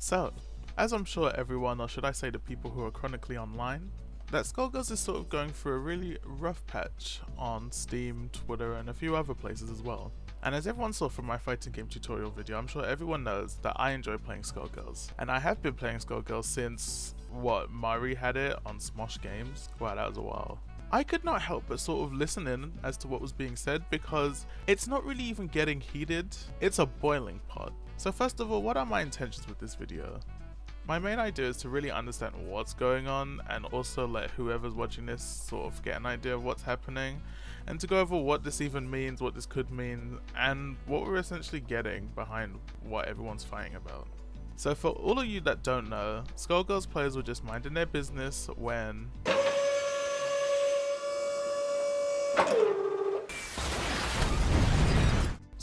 So, as I'm sure everyone, or should I say the people who are chronically online, that Skullgirls is sort of going through a really rough patch on Steam, Twitter, and a few other places as well. And as everyone saw from my fighting game tutorial video, I'm sure everyone knows that I enjoy playing Skullgirls. And I have been playing Skullgirls since, Mari had it on Smosh Games? Wow, that was a while. I could not help but sort of listen in as to what was being said because it's not really even getting heated, it's a boiling pot. So first of all, what are my intentions with this video? My main idea is to really understand what's going on and also let whoever's watching this sort of get an idea of what's happening and to go over what this even means, what this could mean, and what we're essentially getting behind what everyone's fighting about. So for all of you that don't know, Skullgirls players were just minding their business when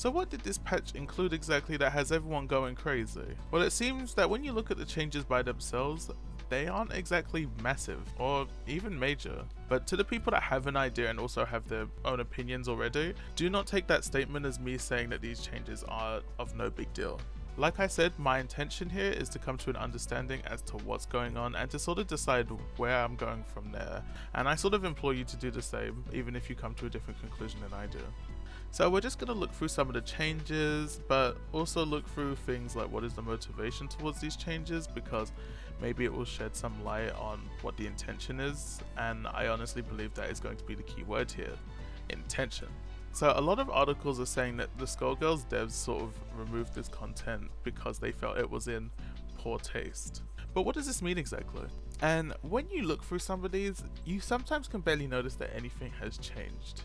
So what did this patch include exactly that has everyone going crazy? Well, it seems that when you look at the changes by themselves, they aren't exactly massive or even major. But to the people that have an idea and also have their own opinions already, do not take that statement as me saying that these changes are of no big deal. Like I said, my intention here is to come to an understanding as to what's going on and to sort of decide where I'm going from there. And I sort of implore you to do the same, even if you come to a different conclusion than I do. So we're just going to look through some of the changes, but also look through things like what is the motivation towards these changes, because maybe it will shed some light on what the intention is, and I honestly believe that is going to be the key word here, intention. So a lot of articles are saying that the Skullgirls devs sort of removed this content because they felt it was in poor taste. But what does this mean exactly? And when you look through some of these, you sometimes can barely notice that anything has changed.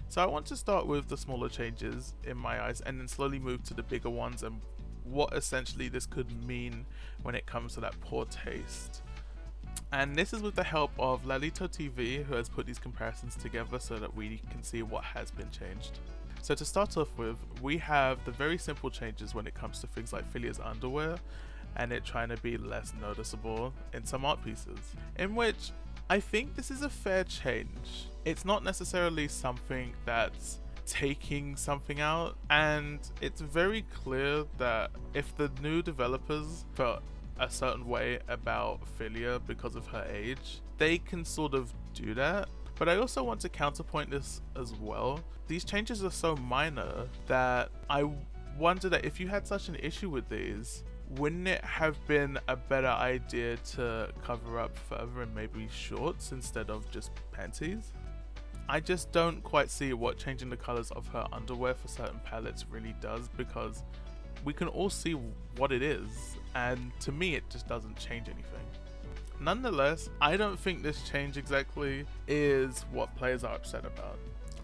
So I want to start with the smaller changes in my eyes and then slowly move to the bigger ones and what essentially this could mean when it comes to that poor taste. And this is with the help of Lalito TV, who has put these comparisons together so that we can see what has been changed. So to start off with, we have the very simple changes when it comes to things like Philia's underwear and it trying to be less noticeable in some art pieces, in which I think this is a fair change. It's not necessarily something that's taking something out, and it's very clear that if the new developers felt a certain way about Philia because of her age, they can sort of do that. But I also want to counterpoint this as well. These changes are so minor that I wonder that if you had such an issue with these, wouldn't it have been a better idea to cover up further and maybe shorts instead of just panties? I just don't quite see what changing the colors of her underwear for certain palettes really does, because we can all see what it is, and to me it just doesn't change anything. Nonetheless, I don't think this change exactly is what players are upset about.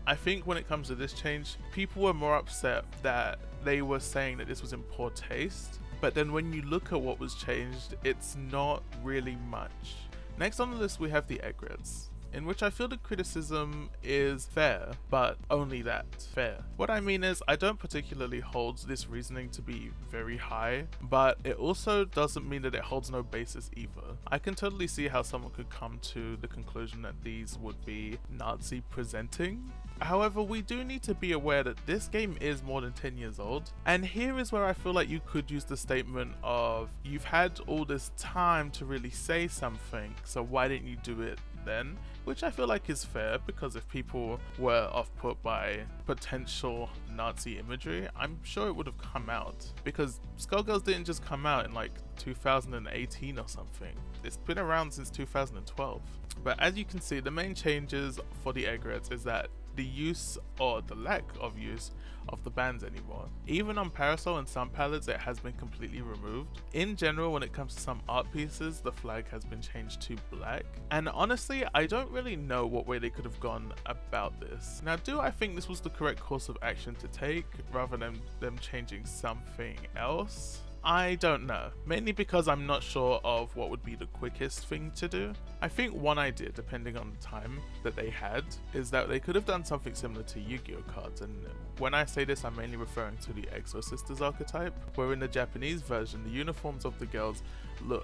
I think when it comes to this change, people were more upset that they were saying that this was in poor taste, but then when you look at what was changed, it's not really much. Next on the list we have the egrets, in which I feel the criticism is fair, but only that fair. What I mean is, I don't particularly hold this reasoning to be very high, but it also doesn't mean that it holds no basis either. I can totally see how someone could come to the conclusion that these would be Nazi presenting. However, we do need to be aware that this game is more than 10 years old, and here is where I feel like you could use the statement of, you've had all this time to really say something, so why didn't you do it then? Which I feel like is fair, because if people were off-put by potential Nazi imagery, I'm sure it would have come out, because Skullgirls didn't just come out in like 2018 or something. It's been around since 2012. But as you can see, the main changes for the egrets is that the use, or the lack of use, of the bands anymore. Even on Parasol and some palettes it has been completely removed. In general, when it comes to some art pieces, the flag has been changed to black. And honestly, I don't really know what way they could have gone about this. Now, do I think this was the correct course of action to take, rather than them changing something else? I don't know, mainly because I'm not sure of what would be the quickest thing to do. I think one idea, depending on the time that they had, is that they could have done something similar to Yu-Gi-Oh cards, and when I say this I'm mainly referring to the Exo Sisters archetype, where in the Japanese version the uniforms of the girls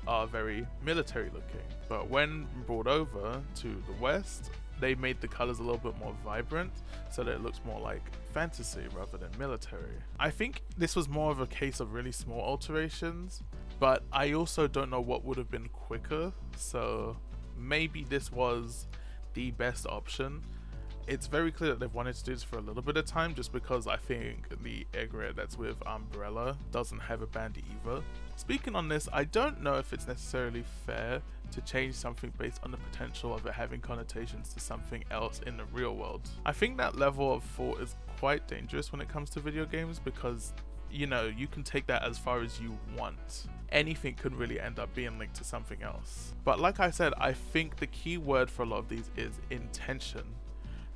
are very military looking, but when brought over to the West, they made the colors a little bit more vibrant so that it looks more like fantasy rather than military. I think this was more of a case of really small alterations, but I also don't know what would have been quicker, so maybe this was the best option. It's very clear that they've wanted to do this for a little bit of time, just because I think the egg red that's with Umbrella doesn't have a band either. Speaking on this, I don't know if it's necessarily fair to change something based on the potential of it having connotations to something else in the real world. I think that level of thought is quite dangerous when it comes to video games, because you know, you can take that as far as you want. Anything could really end up being linked to something else. But like I said, I think the key word for a lot of these is intention.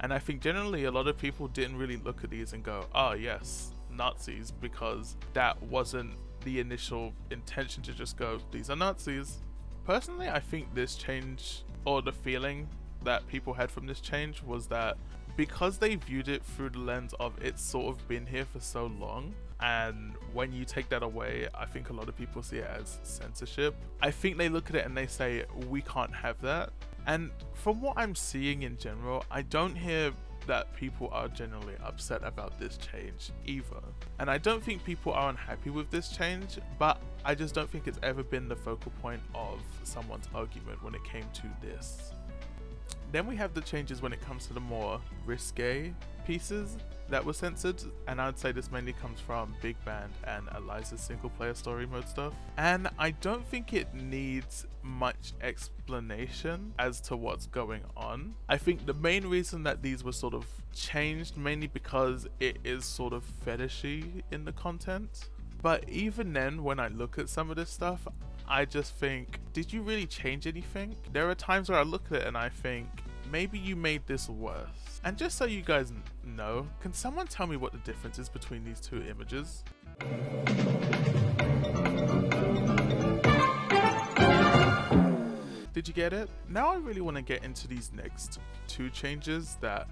And I think generally a lot of people didn't really look at these and go, oh yes, Nazis, because that wasn't the initial intention to just go, these are Nazis. Personally, I think this change, or the feeling that people had from this change, was that because they viewed it through the lens of it's sort of been here for so long, and when you take that away, I think a lot of people see it as censorship. I think they look at it and they say, we can't have that. And from what I'm seeing in general, I don't hear that people are generally upset about this change either. And I don't think people are unhappy with this change, but I just don't think it's ever been the focal point of someone's argument when it came to this. Then we have the changes when it comes to the more risque pieces that were censored, and I'd say this mainly comes from Big Band and Eliza's single player story mode stuff. And I don't think it needs much explanation as to what's going on. I think the main reason that these were sort of changed mainly because it is sort of fetishy in the content. But even then, when I look at some of this stuff, I just think, did you really change anything? There are times where I look at it and I think, maybe you made this worse. And just so you guys know, can someone tell me what the difference is between these two images? Did you get it? Now I really want to get into these next two changes that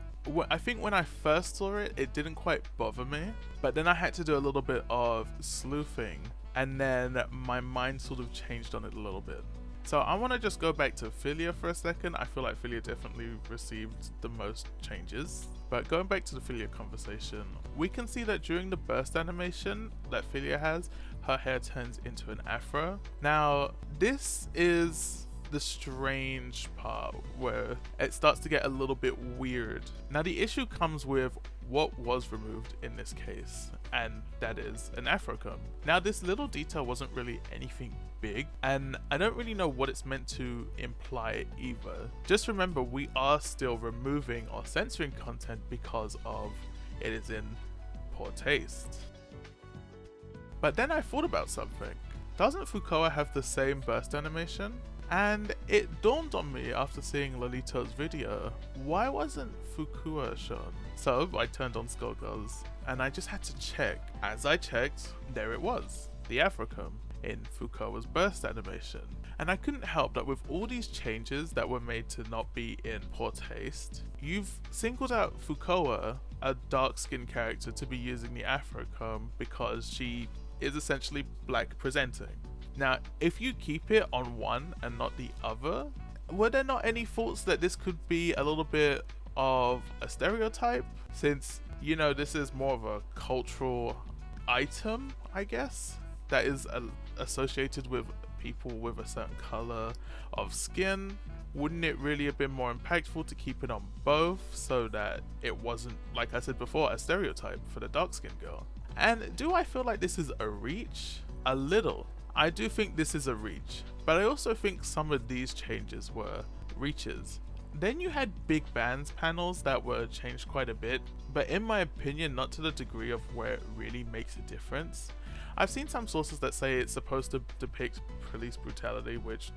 I think when I first saw it, it didn't quite bother me, but then I had to do a little bit of sleuthing, and then my mind sort of changed on it a little bit. So I want to just go back to Philia for a second. I feel like Philia definitely received the most changes. But going back to the Philia conversation, we can see that during the burst animation that Philia has, her hair turns into an afro. Now, this is the strange part where it starts to get a little bit weird. Now, the issue comes with what was removed in this case, and that is an afro comb. Now, this little detail wasn't really anything big, and I don't really know what it's meant to imply either. Just remember, we are still removing or censoring content because of it is in poor taste. But then I thought about something. Doesn't Fukoa have the same burst animation? And it dawned on me after seeing Lolito's video, why wasn't Fukua shown? So I turned on Skullgirls and I just had to check. As I checked, there it was, the afro comb in Fukoa's burst animation. And I couldn't help that with all these changes that were made to not be in poor taste, you've singled out Fukoa, a dark-skinned character, to be using the afro comb because she is essentially black presenting. Now, if you keep it on one and not the other, were there not any thoughts that this could be a little bit of a stereotype? Since, you know, this is more of a cultural item, I guess, that is associated with people with a certain color of skin. Wouldn't it really have been more impactful to keep it on both so that it wasn't, like I said before, a stereotype for the dark-skinned girl? And do I feel like this is a reach? A little. I do think this is a reach, but I also think some of these changes were reaches. Then you had Big Band's panels that were changed quite a bit, but in my opinion, not to the degree of where it really makes a difference. I've seen some sources that say it's supposed to depict police brutality, which,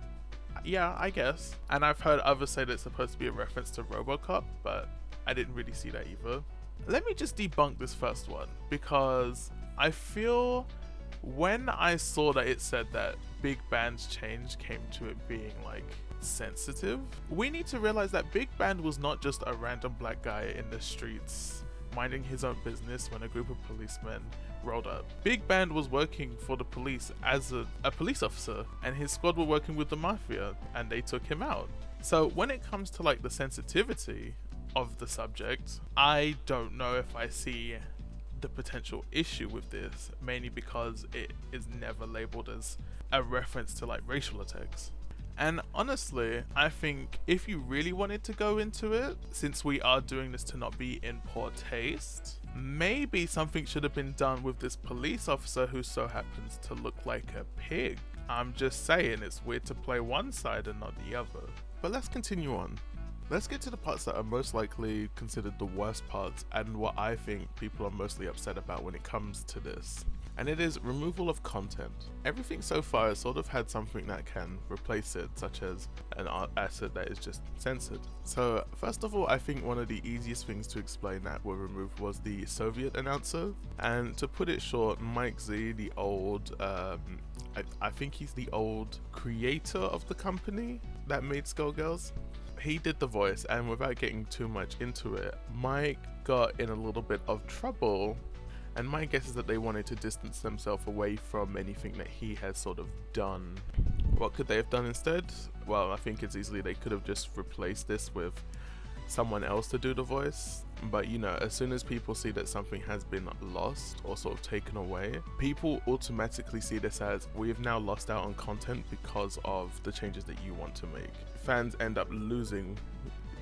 yeah, I guess. And I've heard others say that it's supposed to be a reference to RoboCop, but I didn't really see that either. Let me just debunk this first one, because I feel when I saw that it said that Big Band's change came to it being like sensitive, we need to realize that Big Band was not just a random black guy in the streets minding his own business when a group of policemen rolled up. Big Band was working for the police as a police officer, and his squad were working with the mafia and they took him out. So when it comes to like the sensitivity of the subject, I don't know if I see the potential issue with this, mainly because it is never labeled as a reference to like racial attacks. And honestly, I think if you really wanted to go into it, since we are doing this to not be in poor taste, maybe something should have been done with this police officer who so happens to look like a pig. I'm just saying, it's weird to play one side and not the other. But let's continue on. Let's get to the parts that are most likely considered the worst parts and what I think people are mostly upset about when it comes to this. And it is removal of content. Everything so far has sort of had something that can replace it, such as an art asset that is just censored. So first of all, I think one of the easiest things to explain that were removed was the Soviet announcer. And to put it short, Mike Z, the old, I think he's the old creator of the company that made Skullgirls. He did the voice, and without getting too much into it, Mike got in a little bit of trouble. And my guess is that they wanted to distance themselves away from anything that he has sort of done. What could they have done instead? Well, I think it's easily they could have just replaced this with someone else to do the voice. But you know, as soon as people see that something has been lost or sort of taken away, people automatically see this as, we have now lost out on content because of the changes that you want to make. Fans end up losing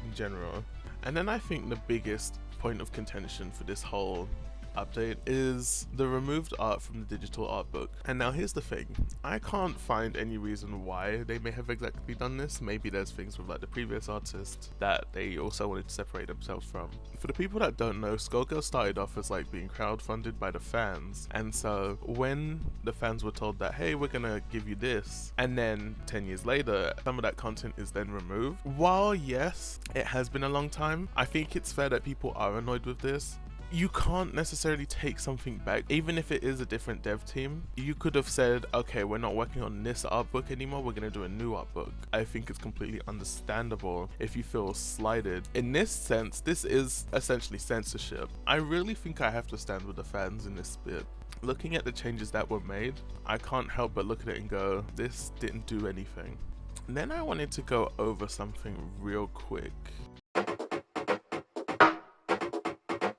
in general. And then I think the biggest point of contention for this whole update is the removed art from the digital art book. And now here's the thing, I can't find any reason why they may have exactly done this. Maybe there's things with like the previous artist that they also wanted to separate themselves from. For the people that don't know, Skullgirls started off as like being crowdfunded by the fans, and so when the fans were told that, hey, we're gonna give you this, and then 10 years later some of that content is then removed, while yes, it has been a long time, I think it's fair that people are annoyed with this. You can't necessarily take something back, even if it is a different dev team. You could have said, okay, we're not working on this art book anymore, we're gonna do a new art book. I think it's completely understandable if you feel slighted. In this sense, this is essentially censorship. I really think I have to stand with the fans in this bit. Looking at the changes that were made, I can't help but look at it and go, this didn't do anything. And then I wanted to go over something real quick.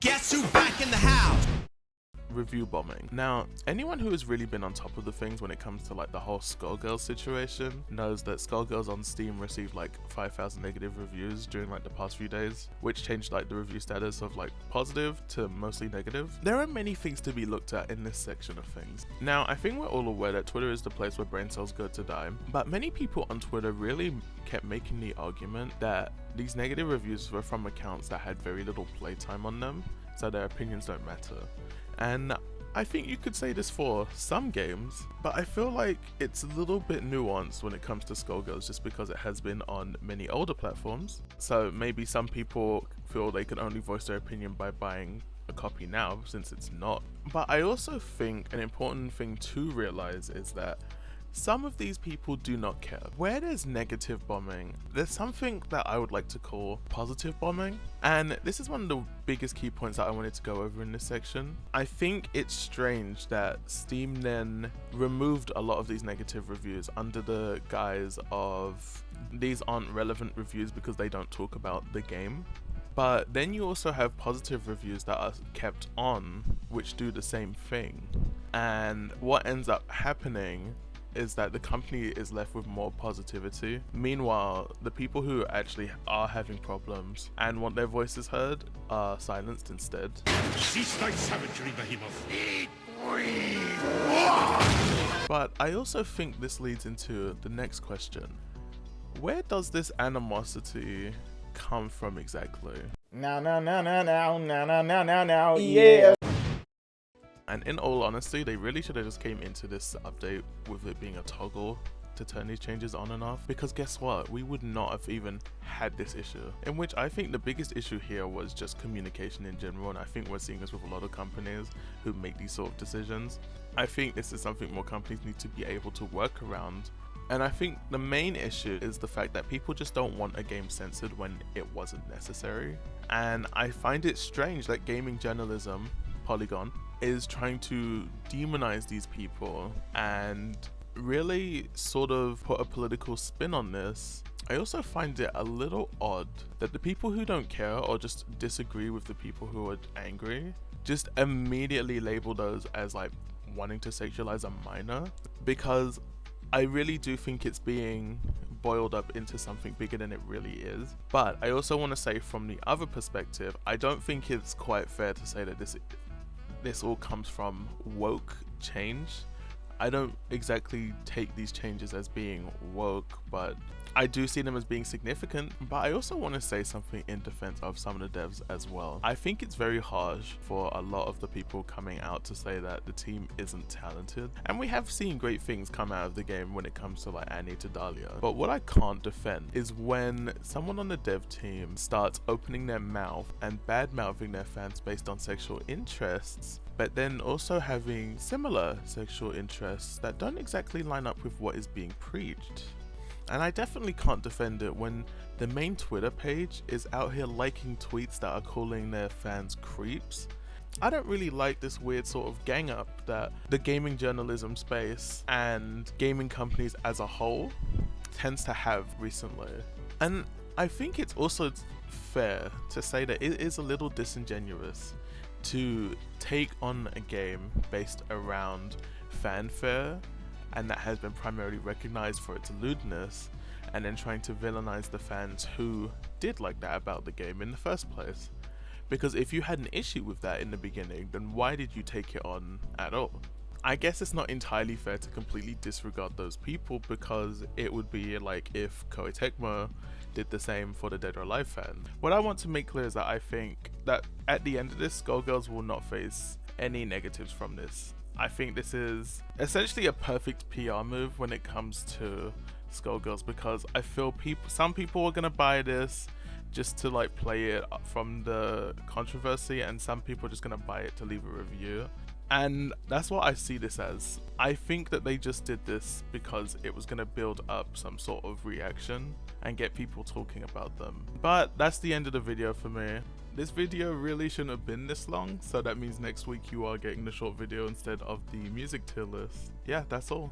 Guess who's back in the house? Review bombing. Now, anyone who has really been on top of the things when it comes to like the whole Skullgirls situation knows that Skullgirls on Steam received like 5,000 negative reviews during like the past few days, which changed like the review status of like positive to mostly negative. There are many things to be looked at in this section of things. Now, I think we're all aware that Twitter is the place where brain cells go to die, but many people on Twitter really kept making the argument that these negative reviews were from accounts that had very little playtime on them, so their opinions don't matter. And I think you could say this for some games, but I feel like it's a little bit nuanced when it comes to Skullgirls just because it has been on many older platforms. So maybe some people feel they can only voice their opinion by buying a copy now, since it's not. But I also think an important thing to realize is that some of these people do not care. Where there's negative bombing, there's something that I would like to call positive bombing. And this is one of the biggest key points that I wanted to go over in this section. I think it's strange that Steam then removed a lot of these negative reviews under the guise of these aren't relevant reviews because they don't talk about the game. But then you also have positive reviews that are kept on, which do the same thing. And what ends up happening is that the company is left with more positivity. Meanwhile, the people who actually are having problems and want their voices heard are silenced instead. Cease thy savagery, behemoth. Eat, breathe. But I also think this leads into the next question. Where does this animosity come from exactly? No, yeah. And in all honesty, they really should have just came into this update with it being a toggle to turn these changes on and off, because guess what, we would not have even had this issue, in which I think the biggest issue here was just communication in general. And I think we're seeing this with a lot of companies who make these sort of decisions. I think this is something more companies need to be able to work around. And I think the main issue is the fact that people just don't want a game censored when it wasn't necessary. And I find it strange that gaming journalism, Polygon, is trying to demonize these people and really sort of put a political spin on this I also find it a little odd that the people who don't care or just disagree with the people who are angry just immediately label those as like wanting to sexualize a minor, because I really do think it's being boiled up into something bigger than it really is. But I also want to say, from the other perspective, I don't think it's quite fair to say that this all comes from woke change. I don't exactly take these changes as being woke, but I do see them as being significant. But I also want to say something in defense of some of the devs as well. I think it's very harsh for a lot of the people coming out to say that the team isn't talented. And we have seen great things come out of the game when it comes to like Annie to Dahlia. But what I can't defend is when someone on the dev team starts opening their mouth and bad-mouthing their fans based on sexual interests, but then also having similar sexual interests that don't exactly line up with what is being preached. And I definitely can't defend it when the main Twitter page is out here liking tweets that are calling their fans creeps. I don't really like this weird sort of gang up that the gaming journalism space and gaming companies as a whole tends to have recently. And I think it's also fair to say that it is a little disingenuous to take on a game based around fanfare and that has been primarily recognized for its lewdness, and then trying to villainize the fans who did like that about the game in the first place. Because if you had an issue with that in the beginning, then why did you take it on at all? I guess it's not entirely fair to completely disregard those people, because it would be like if Koei Tecmo did the same for the Dead or Alive fan. What I want to make clear is that I think that at the end of this, Skullgirls will not face any negatives from this. I think this is essentially a perfect PR move when it comes to Skullgirls, because I feel some people are gonna buy this just to like play it from the controversy, and some people are just gonna buy it to leave a review. And that's what I see this as. I think that they just did this because it was going to build up some sort of reaction and get people talking about them. But that's the end of the video for me. This video really shouldn't have been this long, so that means next week you are getting the short video instead of the music tier list. Yeah, that's all.